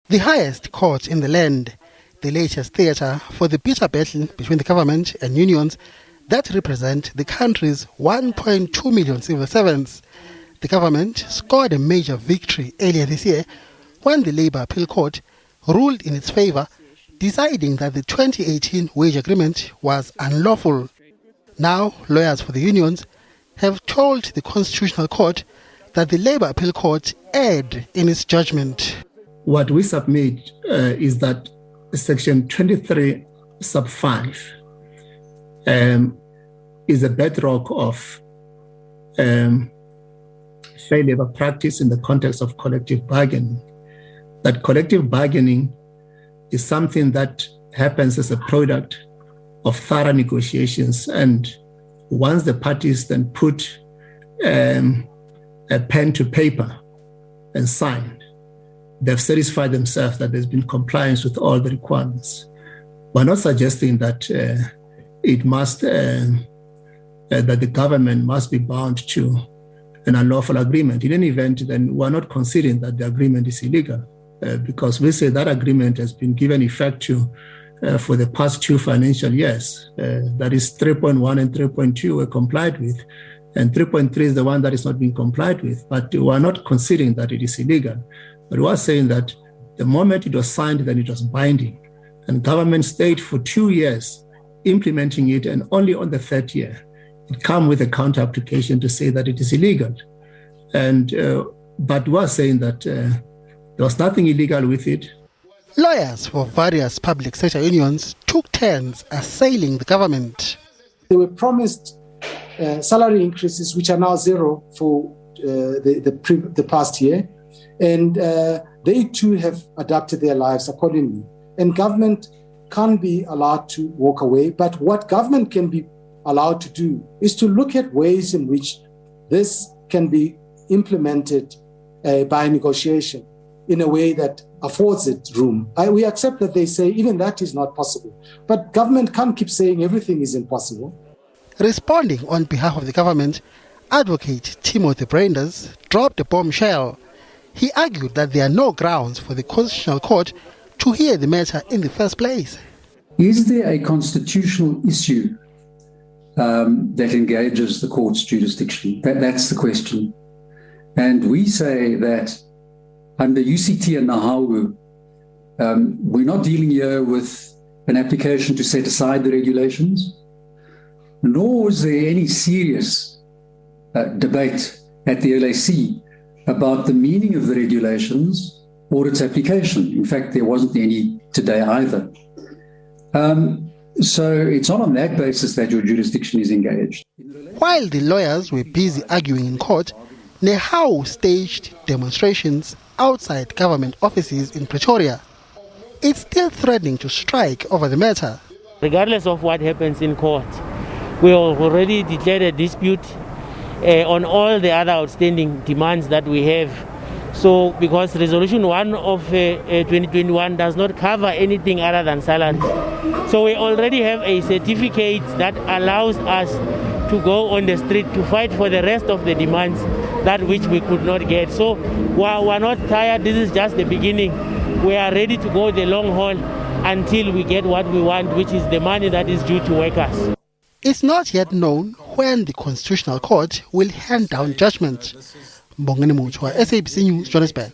The highest court in the land, the latest theatre for the bitter battle between the government and unions that represent the country's 1.2 million civil servants. The government scored a major victory earlier this year when the Labour Appeal Court ruled in its favour, deciding that the 2018 wage agreement was unlawful. Now, lawyers for the unions have told the Constitutional Court that the Labour Appeal Court erred in its judgment. What we submit is that Section 23 sub 5 is a bedrock of fair labour practice in the context of collective bargaining. That collective bargaining is something that happens as a product of thorough negotiations, and once the parties then put a pen to paper and sign, they've satisfied themselves that there's been compliance with all the requirements. We're not suggesting that that the government must be bound to an unlawful agreement. In any event, then we're not considering that the agreement is illegal, because we say that agreement has been given effect to for the past 2 financial years. That is 3.1 and 3.2 were complied with, and 3.3 is the one that is not being complied with. But we are not considering that it is illegal. But we are saying that the moment it was signed, then it was binding. And government stayed for 2 years implementing it, and only on the 3rd year, it came with a counter application to say that it is illegal. And but we are saying that there was nothing illegal with it. Lawyers for various public sector unions took turns assailing the government. They were promised salary increases, which are now zero for the past year. And they too have adapted their lives accordingly. And government can't be allowed to walk away. But what government can be allowed to do is to look at ways in which this can be implemented by negotiation in a way that affords it room. We accept that they say even that is not possible. But government can't keep saying everything is impossible. Responding on behalf of the government, Advocate Timothy Branders dropped a bombshell. He argued that there are no grounds for the Constitutional Court to hear the matter in the first place. Is there a constitutional issue that engages the court's jurisdiction? That's the question. And we say that under UCT and Nahawu, we're not dealing here with an application to set aside the regulations, nor is there any serious debate at the LAC about the meaning of the regulations or its application. In fact, there wasn't any today either. So it's not on that basis that your jurisdiction is engaged. While the lawyers were busy arguing in court, Nahawu staged demonstrations outside government offices in Pretoria. It's still threatening to strike over the matter. Regardless of what happens in court, we have already declared a dispute on all the other outstanding demands that we have. So, because Resolution 1 of 2021 does not cover anything other than salaries. So we already have a certificate that allows us to go on the street to fight for the rest of the demands, that which we could not get. So we're not tired. This is just the beginning. We are ready to go the long haul until we get what we want, which is the money that is due to workers. It's not yet known when the Constitutional Court will hand down judgment. Mbongeni Muchwa, SABC News, Johannesburg.